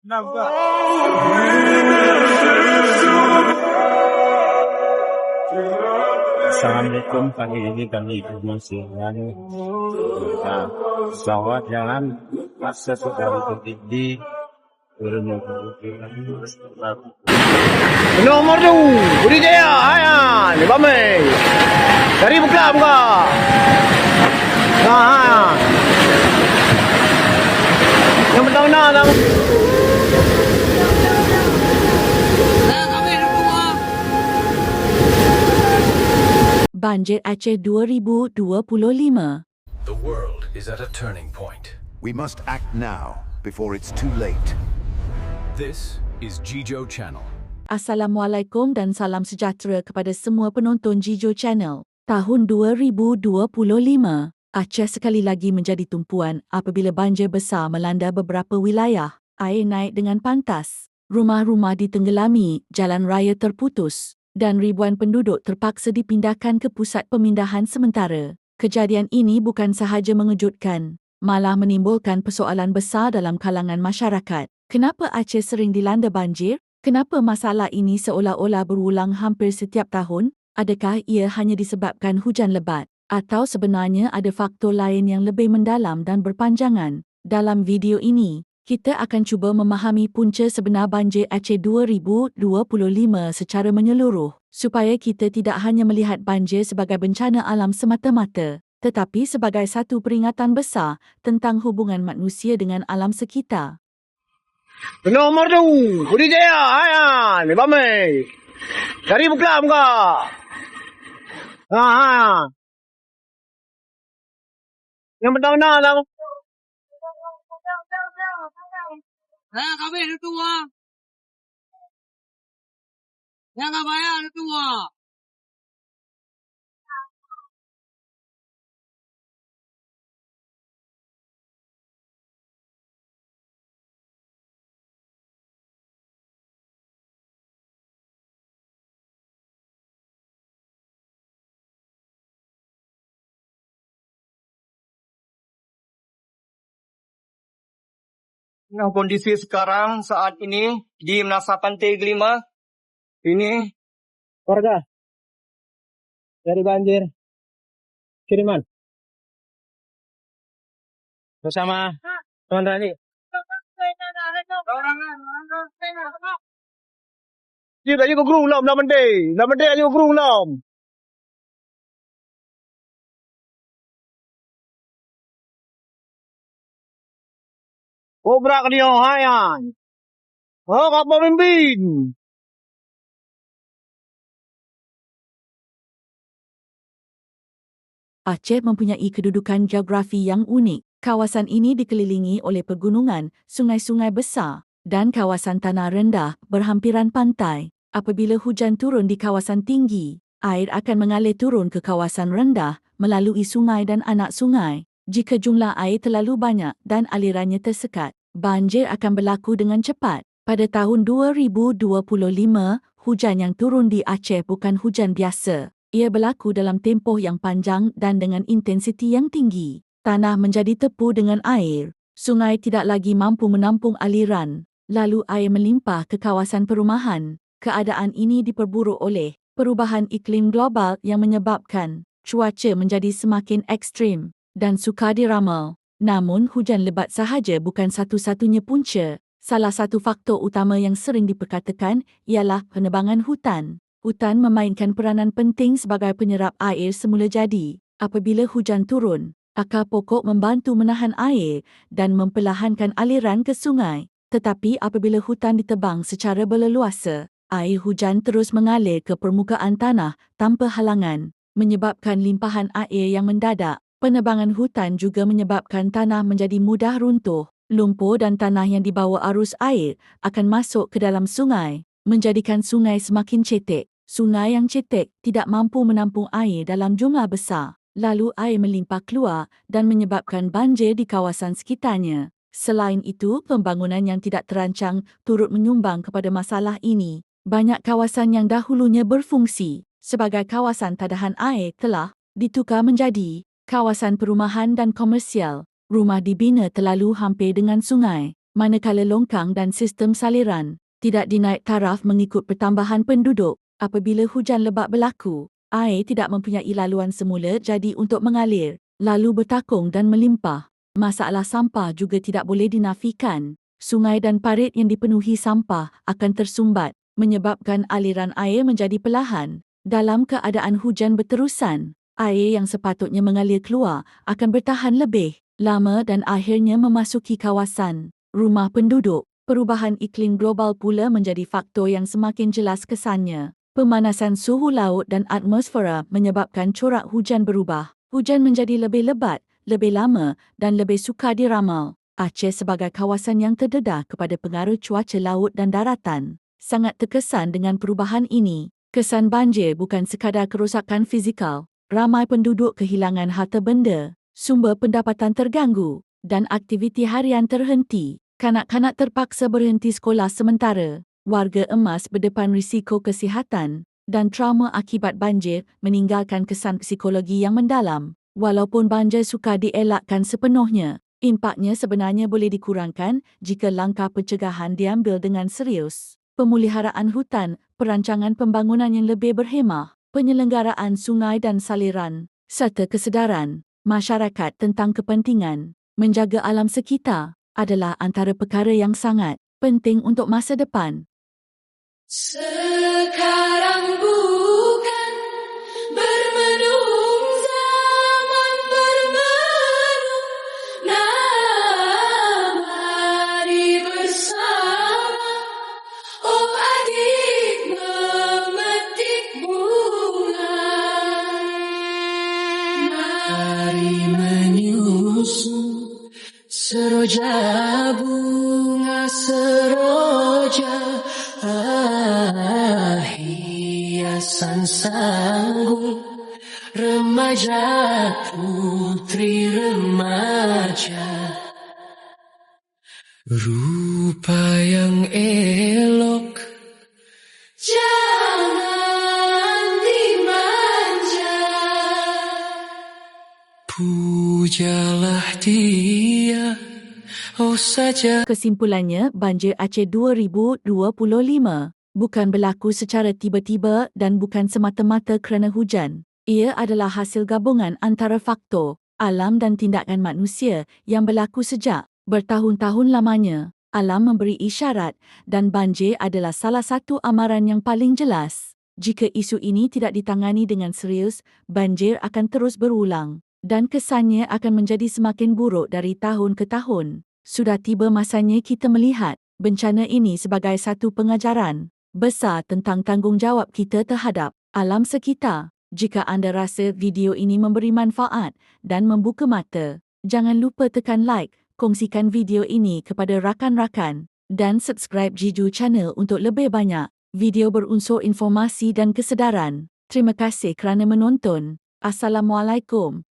Nampak. Assalamualaikum, kali ini kami berkongsikan pesawat yang masa sudah tertinggi Nomor 2 Budi Jaya Hayan Bame dari buka yang pertama lah Banjir Aceh 2025. The world is at a turning point. We must act now before it's too late. This is Jijo Channel. Assalamualaikum dan salam sejahtera kepada semua penonton Jijo Channel. Tahun 2025, Aceh sekali lagi menjadi tumpuan apabila banjir besar melanda beberapa wilayah. Air naik dengan pantas, rumah-rumah ditenggelami, jalan raya terputus dan ribuan penduduk terpaksa dipindahkan ke pusat pemindahan sementara. Kejadian ini bukan sahaja mengejutkan, malah menimbulkan persoalan besar dalam kalangan masyarakat. Kenapa Aceh sering dilanda banjir? Kenapa masalah ini seolah-olah berulang hampir setiap tahun? Adakah ia hanya disebabkan hujan lebat? Atau sebenarnya ada faktor lain yang lebih mendalam dan berpanjangan? Dalam video ini, kita akan cuba memahami punca sebenar banjir Aceh 2025 secara menyeluruh, supaya kita tidak hanya melihat banjir sebagai bencana alam semata-mata, tetapi sebagai satu peringatan besar tentang hubungan manusia dengan alam sekitar. Nomor 2 Budi Jaya Hayan Bame dari buka yang pertama lah kami ada tua. Yang tak bayar ada tua. Nah, kondisi sekarang saat ini di Menasah Pantai Gelima ini warga dari banjir kiriman bersama teman Rani. Dia tadi kau gerung lam mendai aja kau gerung lam. Obrak dia Hayan. Oh, kau pemimpin. Aceh mempunyai kedudukan geografi yang unik. Kawasan ini dikelilingi oleh pegunungan, sungai-sungai besar dan kawasan tanah rendah berhampiran pantai. Apabila hujan turun di kawasan tinggi, air akan mengalir turun ke kawasan rendah melalui sungai dan anak sungai. Jika jumlah air terlalu banyak dan alirannya tersekat, banjir akan berlaku dengan cepat. Pada tahun 2025, hujan yang turun di Aceh bukan hujan biasa. Ia berlaku dalam tempoh yang panjang dan dengan intensiti yang tinggi. Tanah menjadi tepu dengan air. Sungai tidak lagi mampu menampung aliran. Lalu air melimpah ke kawasan perumahan. Keadaan ini diperburuk oleh perubahan iklim global yang menyebabkan cuaca menjadi semakin ekstrim dan sukar diramal. Namun, hujan lebat sahaja bukan satu-satunya punca. Salah satu faktor utama yang sering diperkatakan ialah penebangan hutan. Hutan memainkan peranan penting sebagai penyerap air semula jadi. Apabila hujan turun, akar pokok membantu menahan air dan memperlahankan aliran ke sungai. Tetapi apabila hutan ditebang secara berleluasa, air hujan terus mengalir ke permukaan tanah tanpa halangan, menyebabkan limpahan air yang mendadak. Penebangan hutan juga menyebabkan tanah menjadi mudah runtuh. Lumpur dan tanah yang dibawa arus air akan masuk ke dalam sungai, menjadikan sungai semakin cetek. Sungai yang cetek tidak mampu menampung air dalam jumlah besar. Lalu air melimpah keluar dan menyebabkan banjir di kawasan sekitarnya. Selain itu, pembangunan yang tidak terancang turut menyumbang kepada masalah ini. Banyak kawasan yang dahulunya berfungsi sebagai kawasan tadahan air telah ditukar menjadi kawasan perumahan dan komersial. Rumah dibina terlalu hampir dengan sungai. manakala longkang dan sistem saliran tidak dinaik taraf mengikut pertambahan penduduk. Apabila hujan lebat berlaku, air tidak mempunyai laluan semula jadi untuk mengalir, lalu bertakung dan melimpah. Masalah sampah juga tidak boleh dinafikan. Sungai dan parit yang dipenuhi sampah akan tersumbat, menyebabkan aliran air menjadi perlahan. Dalam keadaan hujan berterusan, air yang sepatutnya mengalir keluar akan bertahan lebih lama dan akhirnya memasuki kawasan rumah penduduk. Perubahan iklim global pula menjadi faktor yang semakin jelas kesannya. Pemanasan suhu laut dan atmosfera menyebabkan corak hujan berubah. Hujan menjadi lebih lebat, lebih lama dan lebih sukar diramal. Aceh sebagai kawasan yang terdedah kepada pengaruh cuaca laut dan daratan sangat terkesan dengan perubahan ini. Kesan banjir bukan sekadar kerosakan fizikal. Ramai penduduk kehilangan harta benda, sumber pendapatan terganggu dan aktiviti harian terhenti. Kanak-kanak terpaksa berhenti sekolah sementara. Warga emas berdepan risiko kesihatan dan trauma akibat banjir meninggalkan kesan psikologi yang mendalam. Walaupun banjir sukar dielakkan sepenuhnya, impaknya sebenarnya boleh dikurangkan jika langkah pencegahan diambil dengan serius. Pemeliharaan hutan, perancangan pembangunan yang lebih berhemah, penyelenggaraan sungai dan saliran, serta kesedaran masyarakat tentang kepentingan menjaga alam sekitar adalah antara perkara yang sangat penting untuk masa depan. Sekarang bukan bermenung zaman bermenung. Nah, mari bersama, oh adik memetik bunga. Mari menyusun seroja bunga seroja. Hiasan sanggung remaja putri remaja, rupa yang elok jangan dimanja, pujalah dia. Oh saja. Kesimpulannya, banjir Aceh 2025 bukan berlaku secara tiba-tiba dan bukan semata-mata kerana hujan. Ia adalah hasil gabungan antara faktor alam dan tindakan manusia yang berlaku sejak bertahun-tahun lamanya. Alam memberi isyarat dan banjir adalah salah satu amaran yang paling jelas. Jika isu ini tidak ditangani dengan serius, banjir akan terus berulang dan kesannya akan menjadi semakin buruk dari tahun ke tahun. Sudah tiba masanya kita melihat bencana ini sebagai satu pengajaran besar tentang tanggungjawab kita terhadap alam sekitar. Jika anda rasa video ini memberi manfaat dan membuka mata, jangan lupa tekan like, kongsikan video ini kepada rakan-rakan dan subscribe Jiju Channel untuk lebih banyak video berunsur informasi dan kesedaran. Terima kasih kerana menonton. Assalamualaikum.